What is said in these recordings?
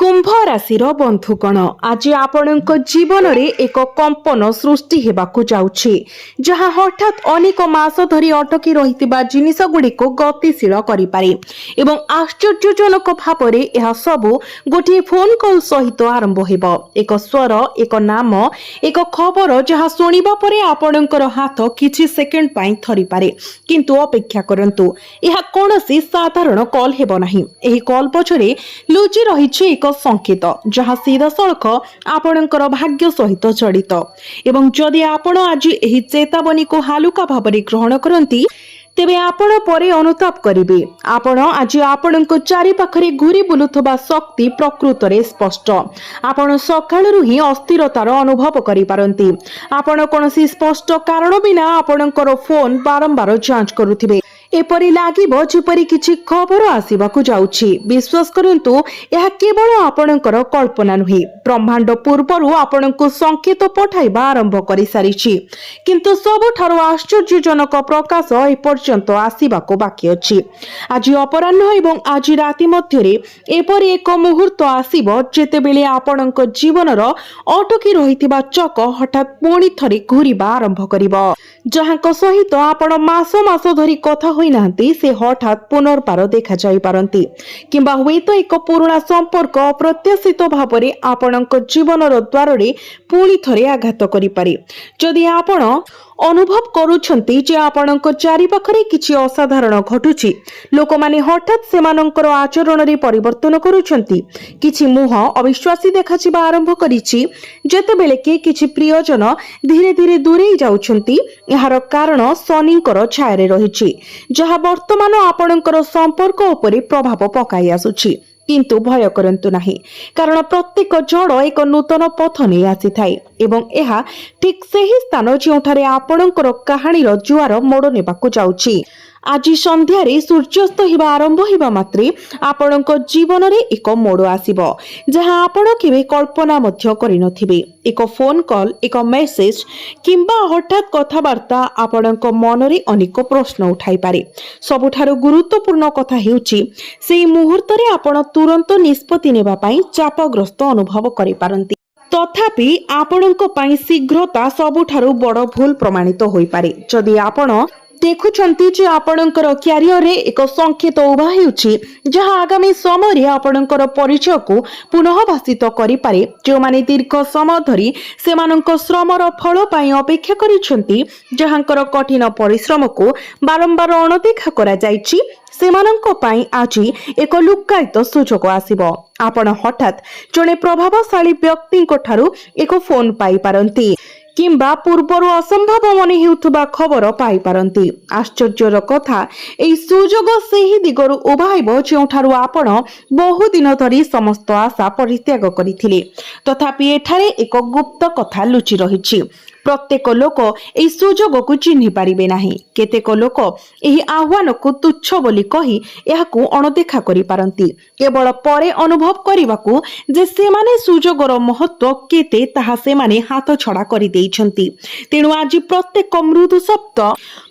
कुंभ राशिर बंधुगण आज आपणक जीवन में एक कंपन सृष्टि हेबाकु जाउछि जहाँ हठात अनेक मास धरी अटकी रहितिबा जिनिस गुड़िक गतिशील करि पारे एवं आश्चर्यजनक भाव यह सबु गोटे फोन कॉल सहित आरंभ हेबो। एक स्वर, एक नाम, एक खबर जहाँ सुनिबा परे आपणकर हाथ किछि सेकेंड पाई थरी पारे, किंतु अपेक्षा करंतु यह कोनोसी साधारण कॉल हेबो नाही। एही कॉल पछरे लुचि रहिछि एक संकेत जहाँ सीधा सड़क आपणकर भाग्य सहित जड़ित एवं जदि आपण आज एही चेतावनी को हालुका भाबरे ग्रहण करंती तेबे आपण परे अनुताप करिवे। आपण आज आपणक चारि पाखरे घुरी बुलुथबा शक्ति प्रकृतरे स्पष्ट। आपण सकाळरू ही अस्थिरतार अनुभव करि पारंती। आपण कोनोसी स्पष्ट कारण बिना आपणकर फोन बारंबार जांच करूथिबे। एपरि लागिबो जेपरि किछि खबर आसीबाकु जाउछि। विश्वास करंतु यह केवल आपणकर कल्पना नुहे, ब्रह्मांड पूर्वरु आपणको संकेत पठाइबा आरंभ करि सारिछि, किंतु सबठारु आश्चर्यजनक प्रकाश ए पर्यंत आसीबाकु बाकी अछि। आज अपराह्न एवं आज राति मध्यरे एपरि एक मुहूर्त आसीबो जेतेबेले आपणक जीवनर अटकी रहितिबा चक हठात पुणी थरे घुरिबा आरंभ करिबो। जहाँको सहित आपण मास मास धरि कथा होइनांती से हठात पुनर्बार देखा जाई पारंती, किंबा हुएत एक पुराणा संपर्क अप्रत्याशित भावरे आपणक जीवनर द्वारे पुणी थरे आघात करि पारे। जदि आपण अनुभव करूछंती जे आपणक चारि पाखरे किछि असाधारण घटुछि, लोक माने हठात सेमानंकर आचरण रे परिवर्तन करूछंती, किछि मुह अविश्वासी देखाचिबा आरंभ करिछि, जेतेबेले के किछि प्रियजन धीरे धीरे दूरेई जाउछंती, यार कारण शनिंकर छायारे रहिछि जहा वर्तमान आपणकर संपर्क उपरे प्रभाव पकाई आसुछि। किंतु भय करंतु नाही, कारण प्रत्येक जड़ एक नूतन पथ नहीं आसी थाए एवं यह ठीक सही स्थान जोठारे आपणकर कहानीर जुआर मोड़ नेबाकु जाउछि। आज संध्यारे सूर्यास्त हिबा आरंभ हिबा मात्रे आपणक जीवन रे एक मोड़ आसीबो जहां आपण केबे कल्पना मध्य करि नथिबे। एक फोन कॉल, एक मेसेज किंबा हठात कथाबार्ता आपणक मन रे अनेक प्रश्न उठाई पारे। सबुठारु गुरुत्वपूर्ण कथा हेउची सेही मुहूर्त रे आपण तुरंत निष्पत्ति नेबा पई चापग्रस्त अनुभव करि पारंती। तथापि आपणक पई शीघ्रता सबुठारु बड़ भूल प्रमाणित होई पारे। जदि आपण देखुछंती जे आपणकर क्यारियर रे एक संकेत उभा हेउछि जहाँ आगामी समय रे आपणकर परिचय को पुनः भाषित करि पारे। जो माने दीर्घ समय धरी सेमानक श्रमर फल पई अपेक्षा करिछंती, जहाँकर कठिन परिश्रम को बारंबार अणदेखा करा जायछि, सेमानक पई आज एक लुक्कायित सुजोग आसीबो। आपण हठात जणे प्रभावशाली व्यक्ति ठारू एक फोन पाई पारंती किंबा पूर्वर असंभव मने हेउथबा खबर पाई पारंती। आश्चर्यर कथा एई सुजोग सेही दिगरु उभाइबो जोठारु आपण बहु दिन धरी समस्त आशा परित्याग करिथिले। तथापि एठारे एक गुप्त कथा लुचि रहिछि। प्रत्येक लोक एई सुजोग को चिन्हि पारिबे नाही। केतेक लोक एही आह्वान को तुच्छ बोली कही एहाकु अणदेखा करि पारंती, केवल परे अनुभव करिबाकू जे सेमाने सुजोगर महत्व केते ताहा सेमाने हाथ छड़ा करि देइछंती। तेणु आज प्रत्येक मृदु शब्द,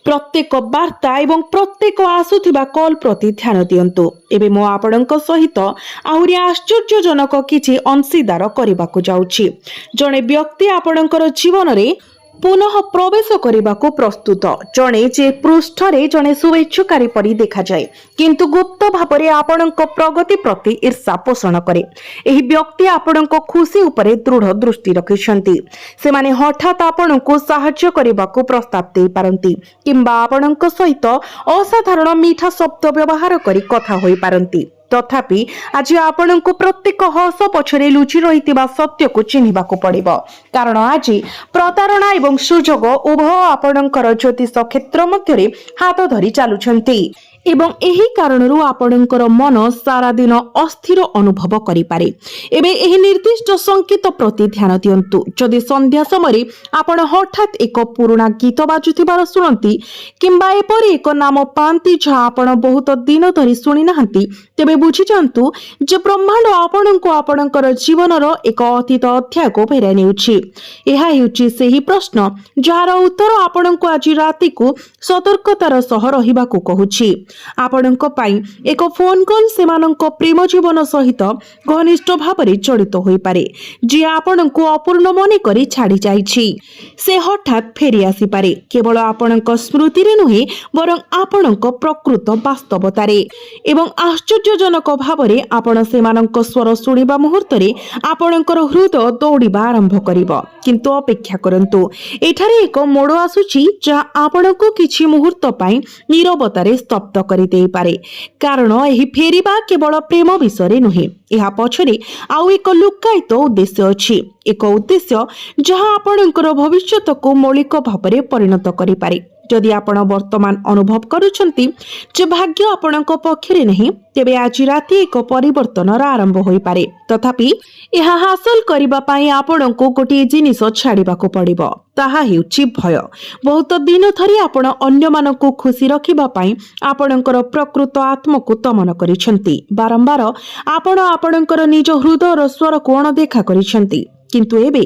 प्रत्येक वार्ता एवं प्रत्येक आसुथिबा कॉल प्रति ध्यान दियंतु। एबे मो आपणक सहित आहुरी आश्चर्यजनक किछि अंशीदार करिबाकू जाउछि। जणे व्यक्ति आपणकर जीवन रे पुनः प्रवेश करने प्रस्तुत, जड़े जे पृष्ठ रे जड़े शुभेच्छुकारी परी देखा जाए, किंतु गुप्त भाव आपणक प्रगति प्रति ईर्षा पोषण करे। एही व्यक्ति आपणक खुशी उपरे दृढ़ दृष्टि रखिछंती। सेमाने हठात आपणको सहाय्य करबाकू प्रस्ताव दे पारंती किंबा आपणक सहित असाधारण मीठा शब्द व्यवहार करी कथा होई पारंती। तथापि आज आपणको प्रत्येक हस पछरे लुचि रहितिबा सत्य को चिन्हिबाकू पड़िबो, कारण आज प्रतारणा एवं सुजोग उभय आपणकर ज्योतिष क्षेत्र मध्यरे हाथ धरी चालुछंती एवं एही कारणरू आपणकर मन सारा दिन अस्थिर अनुभव करि पारे। एबे एही निर्दिष्ट संकेत प्रति ध्यान दियंतु। जदि संध्या समय आपण हठात एक पुराना गीत बाजुथिबार सुनंती किंबा एपरि एक नाम पांती जहाँ आपण बहुत दिन धरी सुनी नाहंती, तेबे बुझी जांतु जे ब्रह्मांड आपणको आपणकर जीवनर एक अतीत अध्याय को फेराई नेउछि। एहा हेउछि सेही प्रश्न जार उत्तर आपणको आज राति को सतर्कतार सह रहिबाकू कहूछि। ଆପଣଙ୍କ ପାଇଁ ଏକ ଫୋନ୍ କଲ୍ ସେମାନଙ୍କ ପ୍ରେମ ଜୀବନ ସହିତ ଘନିଷ୍ଠ ଭାବରେ ଜଡ଼ିତ ହୋଇପାରେ। ଯିଏ ଆପଣଙ୍କୁ ଅପୂର୍ଣ୍ଣ ମନେ କରି ଛାଡ଼ି ଯାଇଛି ସେ ହଠାତ୍ ଫେରି ଆସିପାରେ, କେବଳ ଆପଣଙ୍କ ସ୍ମୃତିରେ ନୁହେଁ ବରଂ ଆପଣଙ୍କ ପ୍ରକୃତ ବାସ୍ତବତାରେ। ଏବଂ ଆଶ୍ଚର୍ଯ୍ୟଜନକ ଭାବରେ ଆପଣ ସେମାନଙ୍କ ସ୍ୱର ଶୁଣିବା ମୁହୂର୍ତ୍ତରେ ଆପଣଙ୍କର ହୃଦୟ ଦୌଡ଼ିବା ଆରମ୍ଭ କରିବ। କିନ୍ତୁ ଅପେକ୍ଷା କରନ୍ତୁ, ଏଠାରେ ଏକ ମୋଡ଼ ଆସୁଛି ଯାହା ଆପଣଙ୍କୁ କିଛି ମୁହୂର୍ତ୍ତ ପାଇଁ ନୀରବତାରେ ସ୍ତବ୍ଧ କରିଦେଇପାରେ। କାରଣ ଏହି ଫେରିବା କେବଳ ପ୍ରେମ ବିଷୟରେ ନୁହେଁ, ଏହା ପଛରେ ଆଉ ଏକ ଲୁକ୍କାୟିତ ଉଦ୍ଦେଶ୍ୟ ଅଛି। ଏକ ଉଦ୍ଦେଶ୍ୟ ଯାହା ଆପଣଙ୍କର ଭବିଷ୍ୟତକୁ ମୌଳିକ ଭାବରେ ପରିଣତ କରିପାରେ। ଯଦି ଆପଣ ବର୍ତ୍ତମାନ ଅନୁଭବ କରୁଛନ୍ତି ଯେ ଭାଗ୍ୟ ଆପଣଙ୍କ ପକ୍ଷରେ ନାହିଁ, ତେବେ ଆଜି ରାତି ଏକ ପରିବର୍ତ୍ତନର ଆରମ୍ଭ ହୋଇପାରେ। ତଥାପି ଏହା ହାସଲ କରିବା ପାଇଁ ଆପଣଙ୍କୁ ଗୋଟିଏ ଜିନିଷ ଛାଡ଼ିବାକୁ ପଡ଼ିବ, ତାହା ହେଉଛି ଭୟ। ବହୁତ ଦିନ ଧରି ଆପଣ ଅନ୍ୟମାନଙ୍କୁ ଖୁସି ରଖିବା ପାଇଁ ଆପଣଙ୍କର ପ୍ରକୃତ ଆତ୍ମକୁ ଦମନ କରିଛନ୍ତି। ବାରମ୍ବାର ଆପଣ ଆପଣଙ୍କର ନିଜ ହୃଦୟର ସ୍ୱରକୁ ଅଣଦେଖା କରିଛନ୍ତି। କିନ୍ତୁ ଏବେ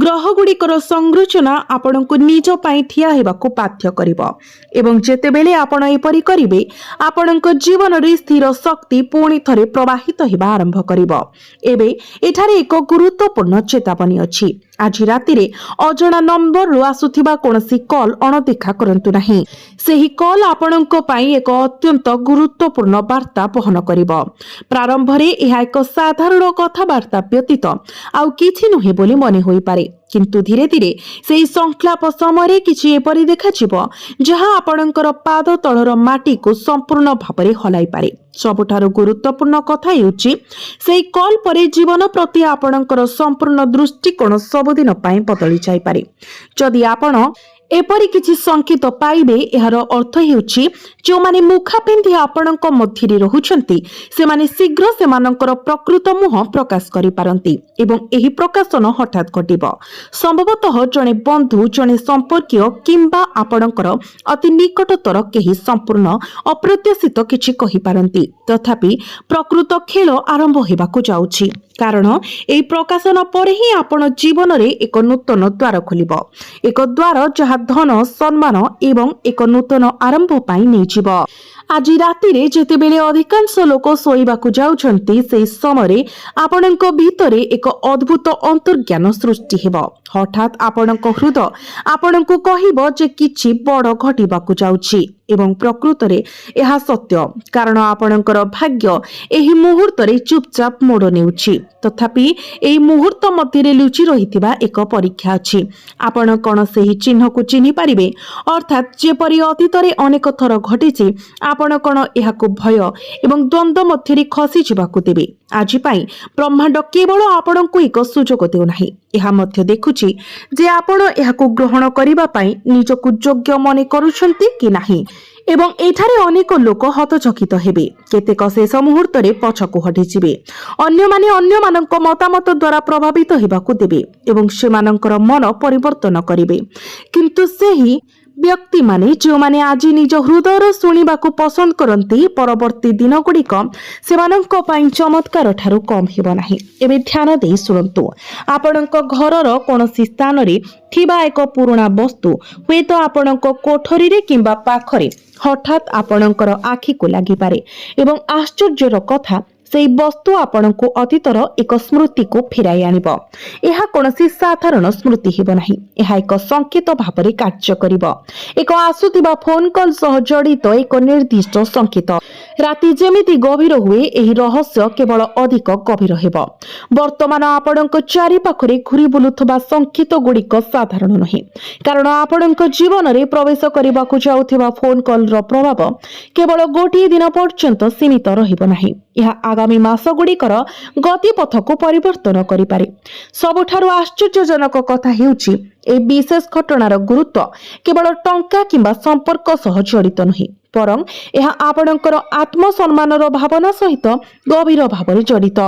ଗ୍ରହଗୁଡ଼ିକର ସଂରଚନା ଆପଣଙ୍କୁ ନିଜ ପାଇଁ ଠିଆ ହେବାକୁ ବାଧ୍ୟ କରିବ। ଏବଂ ଯେତେବେଳେ ଆପଣ ଏପରି କରିବେ, ଆପଣଙ୍କ ଜୀବନରେ ସ୍ଥିର ଶକ୍ତି ପୁଣି ଥରେ ପ୍ରବାହିତ ହେବା ଆରମ୍ଭ କରିବ। ଏବେ ଏଠାରେ ଏକ ଗୁରୁତ୍ୱପୂର୍ଣ୍ଣ ଚେତାବନୀ ଅଛି। ଆଜି ରାତିରେ ଅଜଣା ନମ୍ବରରୁ ଆସୁଥିବା କୌଣସି କଲ୍ ଅଣଦେଖା କରନ୍ତୁ ନାହିଁ। ସେହି କଲ୍ ଆପଣଙ୍କ ପାଇଁ ଏକ ଅତ୍ୟନ୍ତ ଗୁରୁତ୍ୱପୂର୍ଣ୍ଣ ବାର୍ତ୍ତା ବହନ କରିବ। ପ୍ରାରମ୍ଭରେ ଏହା ଏକ ସାଧାରଣ କଥାବାର୍ତ୍ତା ବ୍ୟତୀତ ଆଉ କିଛି ନୁହେଁ ବୋଲି ମନେ ହୋଇପାରେ, କିନ୍ତୁ ଧୀରେ ଧୀରେ ସେହି ସଂକ୍ଲାପ ସମୟରେ କିଛି ଏପରି ଦେଖାଯିବ ଯାହା ଆପଣଙ୍କର ପାଦ ତଳର ମାଟିକୁ ସମ୍ପୂର୍ଣ୍ଣ ଭାବରେ ହଲାଇପାରେ। ସବୁଠାରୁ ଗୁରୁତ୍ୱପୂର୍ଣ୍ଣ କଥା ହେଉଛି, ସେହି କଲ୍ ପରେ ଜୀବନ ପ୍ରତି ଆପଣଙ୍କର ସମ୍ପୂର୍ଣ୍ଣ ଦୃଷ୍ଟିକୋଣ ସବୁଦିନ ପାଇଁ ବଦଳି ଯାଇପାରେ। ଯଦି ଆପଣ ଏପରି କିଛି ସଂକେତ ପାଇବେ, ଏହାର ଅର୍ଥ ହେଉଛି ଯେଉଁମାନେ ମୁଖା ପିନ୍ଧି ଆପଣଙ୍କ ମଧ୍ୟରେ ରହୁଛନ୍ତି ସେମାନେ ଶୀଘ୍ର ସେମାନଙ୍କର ପ୍ରକୃତ ମୁହଁ ପ୍ରକାଶ କରିପାରନ୍ତି। ଏବଂ ଏହି ପ୍ରକାଶନ ହଠାତ୍ ଘଟିବ। ସମ୍ଭବତଃ ଜଣେ ବନ୍ଧୁ, ଜଣେ ସମ୍ପର୍କୀୟ କିମ୍ବା ଆପଣଙ୍କର ଅତି ନିକଟତର କେହି ସମ୍ପୂର୍ଣ୍ଣ ଅପ୍ରତ୍ୟାଶିତ କିଛି କହିପାରନ୍ତି। ତଥାପି ପ୍ରକୃତ ଖେଳ ଆରମ୍ଭ ହେବାକୁ ଯାଉଛି, କାରଣ ଏହି ପ୍ରକାଶନ ପରେ ହିଁ ଆପଣ ଜୀବନରେ ଏକ ନୂତନ ଦ୍ୱାର ଖୋଲିବ। ଏକ ଦ୍ୱାର ଯାହା ଧନ, ସମ୍ମାନ ଏବଂ ଏକ ନୂତନ ଆରମ୍ଭ ପାଇଁ ନେଇଯିବ। ଆଜି ରାତିରେ ଯେତେବେଳେ ଅଧିକାଂଶ ଲୋକ ଶୋଇବାକୁ ଯାଉଛନ୍ତି, ସେହି ସମୟରେ ଆପଣଙ୍କ ଭିତରେ ଏକ ଅଦ୍ଭୁତ ଅନ୍ତର୍ଜ୍ଞାନ ସୃଷ୍ଟି ହେବ। ହଠାତ୍ ଆପଣଙ୍କ ହୃଦୟ ଆପଣଙ୍କୁ କହିବ ଯେ କିଛି ବଡ଼ ଘଟିବାକୁ ଯାଉଛି। ଏବଂ ପ୍ରକୃତରେ ଏହା ସତ୍ୟ, କାରଣ ଆପଣଙ୍କର ଭାଗ୍ୟ ଏହି ମୁହୂର୍ତ୍ତରେ ଚୁପଚାପ ମୋଡ଼ ନେଉଛି। ତଥାପି ଏହି ମୁହୂର୍ତ୍ତ ମଧ୍ୟରେ ଲୁଚି ରହିଥିବା ଏକ ପରୀକ୍ଷା ଅଛି। ଆପଣ କ'ଣ ସେହି ଚିହ୍ନକୁ ଚିହ୍ନି ପାରିବେ? ଅର୍ଥାତ୍ ଯେପରି ଅତୀତରେ ଅନେକ ଥର ଘଟିଛି, ଆପଣ କ'ଣ ଏହାକୁ ଭୟ ଏବଂ ଦ୍ୱନ୍ଦ୍ୱ ମଧ୍ୟରେ ଖସିଯିବାକୁ ଦେବେ? ଆଜି ପାଇଁ ବ୍ରହ୍ମାଣ୍ଡ କେବଳ ଆପଣଙ୍କୁ ଏକ ସୁଯୋଗ ଦେଉନାହିଁ, ଏହା ମଧ୍ୟ ଦେଖୁଛି ଯେ ଆପଣ ଏହାକୁ ଗ୍ରହଣ କରିବା ପାଇଁ ନିଜକୁ ଯୋଗ୍ୟ ମନେ କରୁଛନ୍ତି କି ନାହିଁ। ଏବଂ ଏଠାରେ ଅନେକ ଲୋକ ହତଚକିତ ହେବେ। କେତେକ ଶେଷ ମୁହୂର୍ତ୍ତରେ ପଛକୁ ହଟିଯିବେ। ଅନ୍ୟମାନେ ଅନ୍ୟମାନଙ୍କ ମତାମତ ଦ୍ୱାରା ପ୍ରଭାବିତ ହେବାକୁ ଦେବେ ଏବଂ ସେମାନଙ୍କର ମନ ପରିବର୍ତ୍ତନ କରିବେ। କିନ୍ତୁ ସେହି ବ୍ୟକ୍ତିମାନେ ଯେଉଁମାନେ ଆଜି ନିଜ ହୃଦୟର ଶୁଣିବାକୁ ପସନ୍ଦ କରନ୍ତି, ପରବର୍ତ୍ତୀ ଦିନଗୁଡ଼ିକ ସେମାନଙ୍କ ପାଇଁ ଚମତ୍କାର ଠାରୁ କମ୍ ହେବ ନାହିଁ। ଏବେ ଧ୍ୟାନ ଦେଇ ଶୁଣନ୍ତୁ। ଆପଣଙ୍କ ଘରର କୌଣସି ସ୍ଥାନରେ ଥିବା ଏକ ପୁରୁଣା ବସ୍ତୁ, ହୁଏତ ଆପଣଙ୍କ କୋଠରୀରେ କିମ୍ବା ପାଖରେ, ହଠାତ୍ ଆପଣଙ୍କର ଆଖିକୁ ଲାଗିପାରେ। ଏବଂ ଆଶ୍ଚର୍ଯ୍ୟର କଥା, ସେହି ବସ୍ତୁ ଆପଣଙ୍କୁ ଅତୀତର ଏକ ସ୍ମୃତିକୁ ଫେରାଇ ଆଣିବ। ଏହା କୌଣସି ସାଧାରଣ ସ୍ମୃତି ହେବ ନାହିଁ, ଏହା ଏକ ସଂକେତ ଭାବରେ କାର୍ଯ୍ୟ କରିବ। ଏକ ଆସୁଥିବା ଫୋନ୍ କଲ୍ ସହ ଜଡ଼ିତ ଏକ ନିର୍ଦ୍ଦିଷ୍ଟ ସଂକେତ। ରାତି ଯେମିତି ଗଭୀର ହୁଏ, ଏହି ରହସ୍ୟ କେବଳ ଅଧିକ ଗଭୀର ହେବ। ବର୍ତ୍ତମାନ ଆପଣଙ୍କ ଚାରିପାଖରେ ଘୁରି ବୁଲୁଥିବା ସଂକେତ ଗୁଡ଼ିକ ସାଧାରଣ ନୁହେଁ, କାରଣ ଆପଣଙ୍କ ଜୀବନରେ ପ୍ରବେଶ କରିବାକୁ ଯାଉଥିବା ଫୋନ୍ କଲ୍ର ପ୍ରଭାବ କେବଳ ଗୋଟିଏ ଦିନ ପର୍ଯ୍ୟନ୍ତ ସୀମିତ ରହିବ ନାହିଁ। ଏହା ଆଗାମୀ ମାସଗୁଡ଼ିକର ଗତିପଥକୁ ପରିବର୍ତ୍ତନ କରିପାରେ। ସବୁଠାରୁ ଆଶ୍ଚର୍ଯ୍ୟଜନକ କଥା ହେଉଛି, ଏହି ବିଶେଷ ଘଟଣାର ଗୁରୁତ୍ୱ କେବଳ ଟଙ୍କା କିମ୍ବା ସମ୍ପର୍କ ସହ ଜଡ଼ିତ ନୁହେଁ, ବରଂ ଏହା ଆପଣଙ୍କର ଆତ୍ମସମ୍ମାନର ଭାବନା ସହିତ ଗଭୀର ଭାବରେ ଜଡ଼ିତ।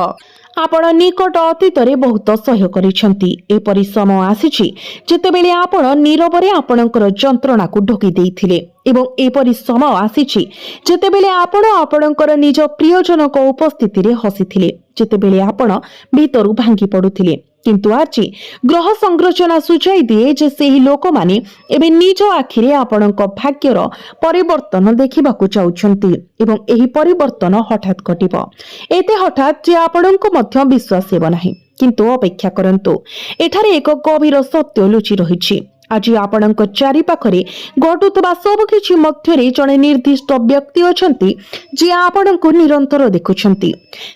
ଆପଣ ନିକଟ ଅତୀତରେ ବହୁତ ସହ୍ୟ କରିଛନ୍ତି। ଏପରି ସମୟ ଆସିଛି ଯେତେବେଳେ ଆପଣ ନୀରବରେ ଆପଣଙ୍କର ଯନ୍ତ୍ରଣାକୁ ଢୋକି ଦେଇଥିଲେ। ଏବଂ ଏପରି ସମୟ ଆସିଛି ଯେତେବେଳେ ଆପଣ ଆପଣଙ୍କର ନିଜ ପ୍ରିୟଜନଙ୍କ ଉପସ୍ଥିତିରେ ହସିଥିଲେ, ଯେତେବେଳେ ଆପଣ ଭିତରୁ ଭାଙ୍ଗି ପଡ଼ୁଥିଲେ। किंतु आज ग्रह संरचना सूचाई दिए जे सेही लोक माने एबे निज आखिरे आपणक भाग्यर परिवर्तन देखिबाकू चाहुछंती एवं एही परिवर्तन हठात घटिबो। एते हठात जे आपणक मध्य विश्वास हेब नाही, किंतु अपेक्षा करंतु, एठारे एक गभीर सत्य लुचि रहिछि। आज आपणक चारि पाखरे घटुतबा सब किछि मध्यरे जणे निर्दिष्ट व्यक्ति अछंती जे आपणक निरंतर देखुछंती।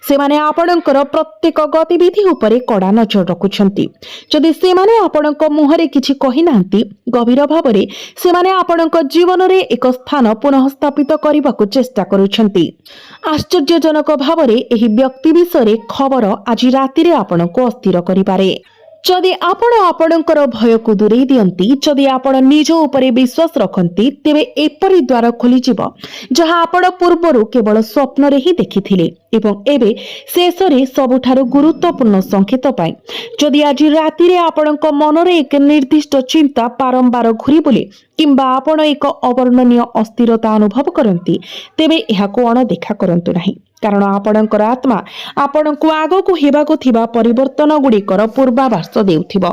सेमाने आपणकर प्रत्येक गतिविधि उपरे कड़ा नजर रखुछंती। जदि सेमाने आपणक मुहरे किछि कहि नांती, गभीर भाबरे सेमाने आपणक जीवन रे एक स्थान पुनः स्थापित करबाकू चेष्टा करुछंती। आश्चर्यजनक भाबरे एही व्यक्ति विषय खबर आज रातिरे आपणको अस्थिर करिपारे। जदि आपण आपणकर भय को दूरे दियंती, जदि आपण निज उपरे विश्वास रखंती, तेबे एपरि द्वार खोली जिवो जहा आपण पूर्वरु केवल स्वप्न रे ही देखिथिले एवं एबे शेषरे सबुठारु गुरुत्वपूर्ण संकेत पाई जदि आज राति रे आपणक मनरे एक निर्दिष्ट चिंता बारंबार घुरी बुले किंबा आपण एक अवर्णनीय अस्थिरता अनुभव करंती, तेबे एहाको अणदेखा करंतु नाही। कारण आपणकर आत्मा आपणको आगको हेबाको थिबा परिवर्तन गुड़िकर पूर्वाभास देउथिबो।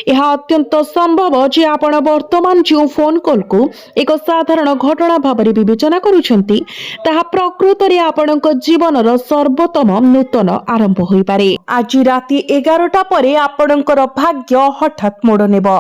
एहा अत्यंत संभव जे आपण वर्तमान जो फोन कॉल को एक साधारण घटना भाबरे विवेचना करूछंती, ताहा प्रकृत रे आपणक जीवनर सर्वोत्तम नूतन आरंभ होई पारे। आज राति 11टा परे आपणकर भाग्य हठात मोड़ नेबो।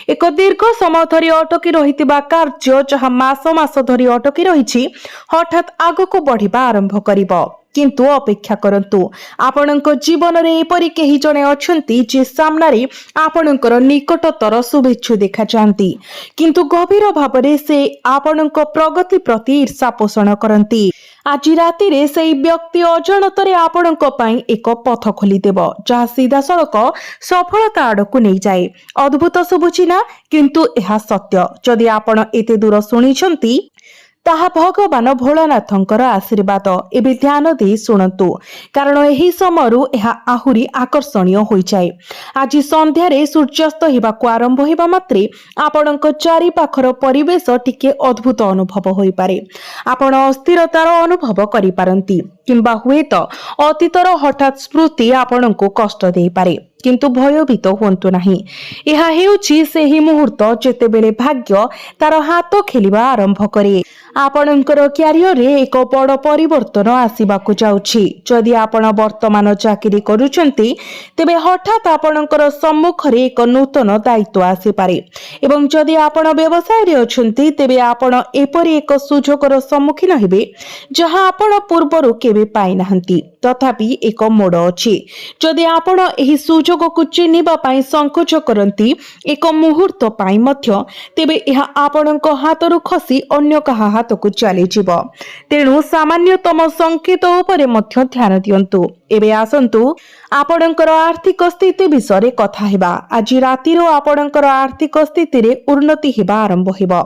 एक दीर्घ समय धरि अटकी रहितिबा कार्य जहा मास मास धरि अटकी रहिछि, हठात आगको बढ़िबा आरंभ करिबो। किंतु अपेक्षा करंतु, आपणक जीवन रे एपरि केही जणे अछंती जे सामना रे आपणकर निकटतर शुभेच्छु देखा जांती, किंतु गभीर भाबरे से आपणक प्रगति प्रति ईर्षा पोषण करंती। आज राति रे सेही व्यक्ति अजाणतरे आपणक पई एक पथ खोली देबो जहा सीधा सड़क सफलता आड़कू नहीं जाए। अद्भुत सुबुची ना, किंतु एहा सत्य। जदि आपण एते दूर सुनिछंती, ताहा भगवान भोलानाथंकर आशीर्वाद। एबे ध्यान दे सुनंतु, कारण एही समयरु एहा आहुरी आकर्षणीय होई जाए। आज संध्यारे सूर्यास्त हेबाकू आरंभ हेबा मात्रे आपणक चारि पाखर परिवेश टिके अद्भुत अनुभव होई पारे। आपण अस्थिरतार अनुभव करि पारंती किंबा हुएत अतीतर हठात स्मृति आपणको कष्ट देई पारे, किंतु भयभीत हुंतु नाही। एहा हेउछि सेही मुहूर्त जेतेबेले भाग्य तार हाथ खेलिबा आरंभ करे। आपणकर क्यारियर रे एक बड़ परिवर्तन आसीबाकू जाउछि। जदि आपण वर्तमान चाकरी करूछंती, तेबे हठात आपणकर सम्मुख रे एक नूतन दायित्व आसी पारे एवं जदि आपण व्यवसाय रे अछंती, तेबे आपण एपरि एक सुजोगर सम्मुखीन हेबे जहा आपण पूर्वरु केबे पाइ नाहंती। तथापि एक मोड़ अछि। जदि आपण एही सुजोग को चिन्हिबा पई संकोच करंती एक मुहूर्त पई मध्य, तेबे एहा आपणक हातरु खसी अन्य कहा हातकु चली जिवो। तेणु सामान्यतम संकेत उपरे मध्य ध्यान दियंतु। एबे आसंतु आपणकर आर्थिक स्थिति विषय कथा हेबा। आज राति रो आपणकर आर्थिक स्थिति रे उन्नति हेबा आरंभ हेबो।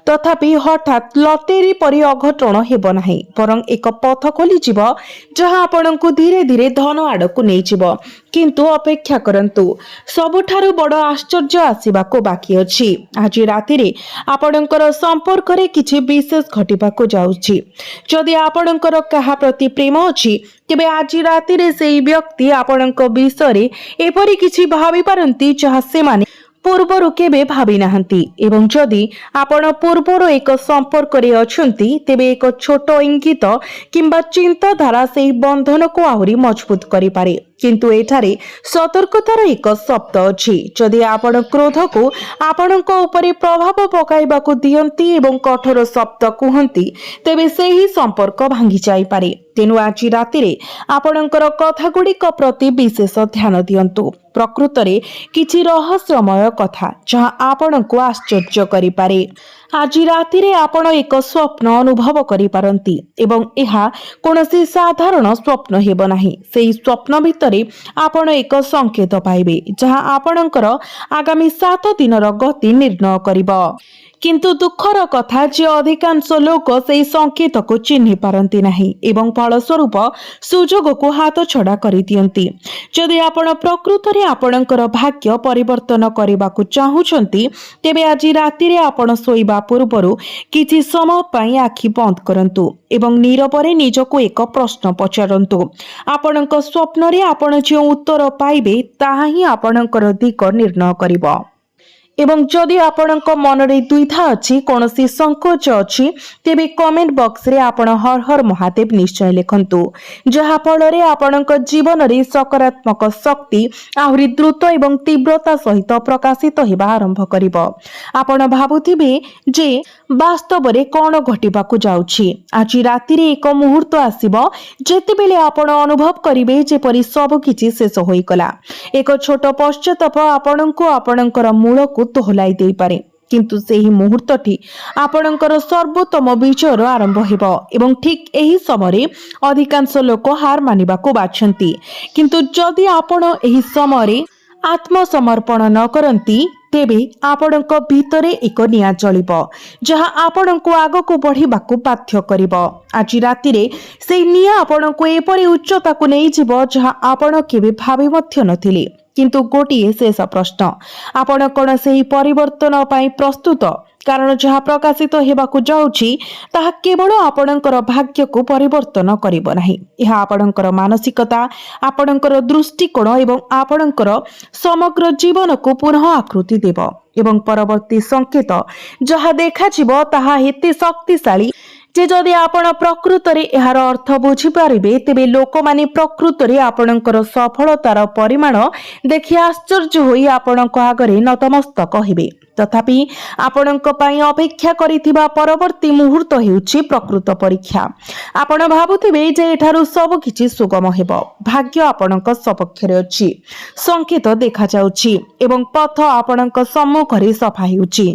तथापि हठात लतेरी परि अघटन हेबो नाही, बरं एक पथ खोली जिवो जहा आपणको धीरे धीरे धन आड़कू नहीं जिवो। किंतु अपेक्षा करंतु, सबुठारु बड़ आश्चर्य आसीबाको बाकी अछि। आज राति रे आपणकर संपर्क रे किछि विशेष घटिबाको जाउछि। जदि आपणकर कहा प्रति प्रेम अछि, तेबे आज राति रे सेही व्यक्ति आपणक विषय एपरि किछि भाबी पारंती जहा सेमाने पूर्वरु केबे भाबी नाहंती। एवं जदि आपण पूर्वर एक संपर्क रे अछंती, तेबे एक छोट इंगित किंबा चिंताधारा सेही बंधन को आहुरी मजबूत करि पारे। किंतु एठारे सतर्कतार एक शब्द अछि। जदि आपण क्रोध को आपणक उपरे प्रभाव पकाइबाकू दियंती एवं कठोर शब्द कुहंती, तेबे सेही संपर्क भांगी जाई पारे। तेनु आज राति रे आपणकर कथा गुड़िक प्रति विशेष ध्यान दियंतु। प्रकृत रे किछि रहस्यमय कथा जहा आपणको आश्चर्य करि पारे। आज राति रे आपण एक स्वप्न अनुभव करि पारंती एवं एहा कोनोसी साधारण स्वप्न हेबो नाही। सेही स्वप्न भितरे आपण एक संकेत पाइबे जहा आपणकर आगामी 7 दिनर गति निर्णय करिबो। କିନ୍ତୁ ଦୁଃଖର କଥା ଯେ ଅଧିକାଂଶ ଲୋକ ସେହି ସଂକେତକୁ ଚିହ୍ନି ପାରନ୍ତି ନାହିଁ ଏବଂ ଫଳସ୍ୱରୂପ ସୁଯୋଗକୁ ହାତଛଡ଼ା କରିଦିଅନ୍ତି। ଯଦି ଆପଣ ପ୍ରକୃତରେ ଆପଣଙ୍କର ଭାଗ୍ୟ ପରିବର୍ତ୍ତନ କରିବାକୁ ଚାହୁଁଛନ୍ତି, ତେବେ ଆଜି ରାତିରେ ଆପଣ ଶୋଇବା ପୂର୍ବରୁ କିଛି ସମୟ ପାଇଁ ଆଖି ବନ୍ଦ କରନ୍ତୁ ଏବଂ ନୀରବରେ ନିଜକୁ ଏକ ପ୍ରଶ୍ନ ପଚାରନ୍ତୁ। ଆପଣଙ୍କ ସ୍ୱପ୍ନରେ ଆପଣ ଯେଉଁ ଉତ୍ତର ପାଇବେ ତାହା ହିଁ ଆପଣଙ୍କର ଦିଗ ନିର୍ଣ୍ଣୟ କରିବ। ଏବଂ ଯଦି ଆପଣଙ୍କ ମନରେ ଦ୍ୱିଧା ଅଛି, କୌଣସି ସଂକୋଚ ଅଛି, ତେବେ କମେଣ୍ଟ ବକ୍ସରେ ଆପଣ ହର ହର ମହାଦେବ ନିଶ୍ଚୟ ଲେଖନ୍ତୁ, ଯାହାଫଳରେ ଆପଣଙ୍କ ଜୀବନରେ ସକାରାତ୍ମକ ଶକ୍ତି ଆହୁରି ଦ୍ରୁତ ଏବଂ ତୀବ୍ରତା ସହିତ ପ୍ରକାଶିତ ହେବା ଆରମ୍ଭ କରିବ। ଆପଣ ଭାବୁଥିବେ ଯେ ବାସ୍ତବରେ କ'ଣ ଘଟିବାକୁ ଯାଉଛି। ଆଜି ରାତିରେ ଏକ ମୁହୂର୍ତ୍ତ ଆସିବ ଯେତେବେଳେ ଆପଣ ଅନୁଭବ କରିବେ ଯେପରି ସବୁକିଛି ଶେଷ ହୋଇଗଲା। ଏକ ଛୋଟ ପଶ୍ଚାତାପ ଆପଣଙ୍କୁ ଆପଣଙ୍କର ମୂଳକୁ ଦୋହଲାଇ ଦେଇପାରେ, କିନ୍ତୁ ସେହି ମୁହୂର୍ତ୍ତଟି ଆପଣଙ୍କର ସର୍ବୋତ୍ତମ ବିଜୟର ଆରମ୍ଭ ହେବ। ଏବଂ ଠିକ୍ ଏହି ସମୟରେ ଅଧିକାଂଶ ଲୋକ ହାର ମାନିବାକୁ ବାଛନ୍ତି, କିନ୍ତୁ ଯଦି ଆପଣ ଏହି ସମୟରେ ଆତ୍ମସମର୍ପଣ ନ କରନ୍ତି, ତେବେ ଆପଣଙ୍କ ଭିତରେ ଏକ ନିଆଁ ଜଳିବ ଯାହା ଆପଣଙ୍କୁ ଆଗକୁ ବଢ଼ିବାକୁ ବାଧ୍ୟ କରିବ। ଆଜି ରାତିରେ ସେହି ନିଆଁ ଆପଣଙ୍କୁ ଏପରି ଉଚ୍ଚତାକୁ ନେଇଯିବ ଯାହା ଆପଣ କେବେ ଭାବି ମଧ୍ୟ ନଥିଲେ। କିନ୍ତୁ ଗୋଟିଏ ଶେଷ ପ୍ରଶ୍ନ, ଆପଣ କ'ଣ ସେହି ପରିବର୍ତ୍ତନ ପାଇଁ ପ୍ରସ୍ତୁତ? କାରଣ ଯାହା ପ୍ରକାଶିତ ହେବାକୁ ଯାଉଛି ତାହା କେବଳ ଆପଣଙ୍କର ଭାଗ୍ୟକୁ ପରିବର୍ତ୍ତନ କରିବ ନାହିଁ, ଏହା ଆପଣଙ୍କର ମାନସିକତା, ଆପଣଙ୍କର ଦୃଷ୍ଟିକୋଣ ଏବଂ ଆପଣଙ୍କର ସମଗ୍ର ଜୀବନକୁ ପୁନଃ ଆକୃତି ଦେବ। ଏବଂ ପରବର୍ତ୍ତୀ ସଂକେତ ଯାହା ଦେଖାଯିବ ତାହା ଏତେ ଶକ୍ତିଶାଳୀ ଯେ ଯଦି ଆପଣ ପ୍ରକୃତରେ ଏହାର ଅର୍ଥ ବୁଝିପାରିବେ, ତେବେ ଲୋକମାନେ ପ୍ରକୃତରେ ଆପଣଙ୍କର ସଫଳତାର ପରିମାଣ ଦେଖି ଆଶ୍ଚର୍ଯ୍ୟ ହୋଇ ଆପଣଙ୍କ ଆଗରେ ନତମସ୍ତକ ହେବେ। ତଥାପି ଆପଣଙ୍କ ପାଇଁ ଅପେକ୍ଷା କରିଥିବା ପରବର୍ତ୍ତୀ ମୁହୂର୍ତ୍ତ ହେଉଛି ପ୍ରକୃତ ପରୀକ୍ଷା। ଆପଣ ଭାବୁଥିବେ ଯେ ଏଠାରୁ ସବୁକିଛି ସୁଗମ ହେବ, ଭାଗ୍ୟ ଆପଣଙ୍କ ସପକ୍ଷରେ ଅଛି, ସଂକେତ ଦେଖାଯାଉଛି ଏବଂ ପଥ ଆପଣଙ୍କ ସମ୍ମୁଖରେ ସଫା ହେଉଛି,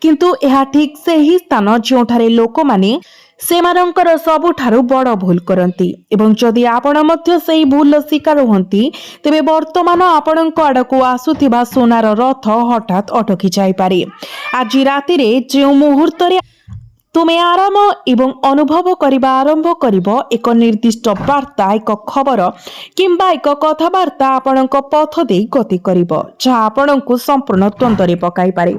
କିନ୍ତୁ ଏହା ଠିକ୍ ସେହି ସ୍ଥାନ ଯେଉଁଠାରେ ଲୋକମାନେ ସେମାନଙ୍କର ସବୁଠାରୁ ବଡ଼ ଭୁଲ କରନ୍ତି। ଏବଂ ଯଦି ଆପଣ ମଧ୍ୟ ସେହି ଭୁଲର ଶିକାର ହୁଅନ୍ତି, ତେବେ ବର୍ତ୍ତମାନ ଆପଣଙ୍କ ଆଡ଼କୁ ଆସୁଥିବା ସୁନାର ରଥ ହଠାତ୍ ଅଟକି ଯାଇପାରେ। ଆଜି ରାତିରେ ଯେଉଁ ମୁହୂର୍ତ୍ତରେ ତୁମେ ଆରାମ ଏବଂ ଅନୁଭବ କରିବା ଆରମ୍ଭ କରିବ, ଏକ ନିର୍ଦ୍ଦିଷ୍ଟ ବାର୍ତ୍ତା, ଏକ ଖବର କିମ୍ବା ଏକ କଥାବାର୍ତ୍ତା ଆପଣଙ୍କ ପଥ ଦେଇ ଗତି କରିବ, ଯାହା ଆପଣଙ୍କୁ ସମ୍ପୂର୍ଣ୍ଣ ଦ୍ୱନ୍ଦ୍ୱରେ ପକାଇପାରେ।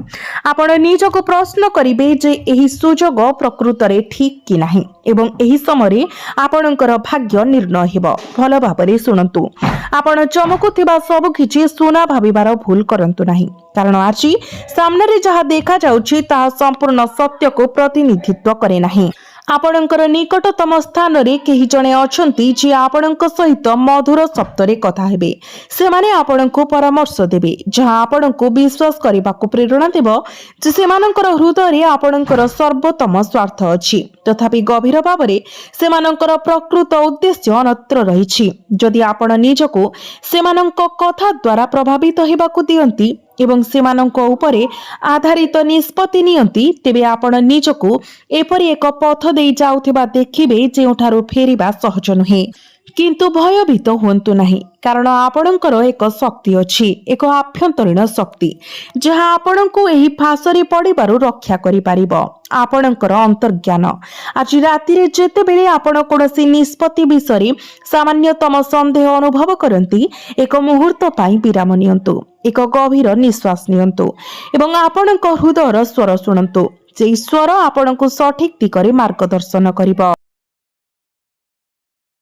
ଆପଣ ନିଜକୁ ପ୍ରଶ୍ନ କରିବେ ଯେ ଏହି ସୁଯୋଗ ପ୍ରକୃତରେ ଠିକ୍ କି ନାହିଁ ଏବଂ ଏହି ସମୟରେ ଆପଣଙ୍କର ଭାଗ୍ୟ ନିର୍ଣ୍ଣୟ ହେବ। ଭଲ ଭାବରେ ଶୁଣନ୍ତୁ, ଆପଣ ଚମକୁଥିବା ସବୁକିଛି ସୁନା ଭାବିବାର ଭୁଲ କରନ୍ତୁ ନାହିଁ, କାରଣ ଆଜି ସାମ୍ନାରେ ଯାହା ଦେଖାଯାଉଛି ତାହା ସମ୍ପୂର୍ଣ୍ଣ ସତ୍ୟକୁ ପ୍ରତିନିଧିତ୍ୱ କରେ ନାହିଁ। ଆପଣଙ୍କର ନିକଟତମ ସ୍ଥାନରେ କେହି ଜଣେ ଅଛନ୍ତି ଯିଏ ଆପଣଙ୍କ ସହିତ ମଧୁର ଶବ୍ଦରେ କଥା ହେବେ। ସେମାନେ ଆପଣଙ୍କୁ ପରାମର୍ଶ ଦେବେ, ଯାହା ଆପଣଙ୍କୁ ବିଶ୍ୱାସ କରିବାକୁ ପ୍ରେରଣା ଦେବ ଯେ ସେମାନଙ୍କର ହୃଦୟରେ ଆପଣଙ୍କର ସର୍ବୋତ୍ତମ ସ୍ୱାର୍ଥ ଅଛି। ତଥାପି ଗଭୀର ଭାବରେ ସେମାନଙ୍କର ପ୍ରକୃତ ଉଦ୍ଦେଶ୍ୟ ଅନ୍ୟତ୍ର ରହିଛି। ଯଦି ଆପଣ ନିଜକୁ ସେମାନଙ୍କ କଥା ଦ୍ୱାରା ପ୍ରଭାବିତ ହେବାକୁ ଦିଅନ୍ତି ଏବଂ ସେମାନଙ୍କ ଉପରେ ଆଧାରିତ ନିଷ୍ପତ୍ତି ନିଅନ୍ତି, ତେବେ ଆପଣ ନିଜକୁ ଏପରି ଏକ ପଥ ଦେଇ ଯାଉଥିବା ଦେଖିବେ ଯେଉଁଠାରୁ ଫେରିବା ସହଜ ନୁହେଁ। କିନ୍ତୁ ଭୟଭୀତ ହୁଅନ୍ତୁ ନାହିଁ, କାରଣ ଆପଣଙ୍କର ଏକ ଶକ୍ତି ଅଛି, ଏକ ଆଭ୍ୟନ୍ତରୀଣ ଶକ୍ତି ଯାହା ଆପଣଙ୍କୁ ଏହି ଫାଶରେ ପଡ଼ିବାରୁ ରକ୍ଷା କରିପାରିବ, ଆପଣଙ୍କର ଅନ୍ତର୍ଜ୍ଞାନ। ଆଜି ରାତିରେ ଯେତେବେଳେ ଆପଣ କୌଣସି ନିଷ୍ପତ୍ତି ବିଷୟରେ ସାମାନ୍ୟତମ ସନ୍ଦେହ ଅନୁଭବ କରନ୍ତି, ଏକ ମୁହୂର୍ତ୍ତ ପାଇଁ ବିରାମ ନିଅନ୍ତୁ, ଏକ ଗଭୀର ନିଶ୍ୱାସ ନିଅନ୍ତୁ ଏବଂ ଆପଣଙ୍କ ହୃଦୟର ସ୍ୱର ଶୁଣନ୍ତୁ। ସେହି ସ୍ୱର ଆପଣଙ୍କୁ ସଠିକ୍ ଦିଗରେ ମାର୍ଗଦର୍ଶନ କରିବ।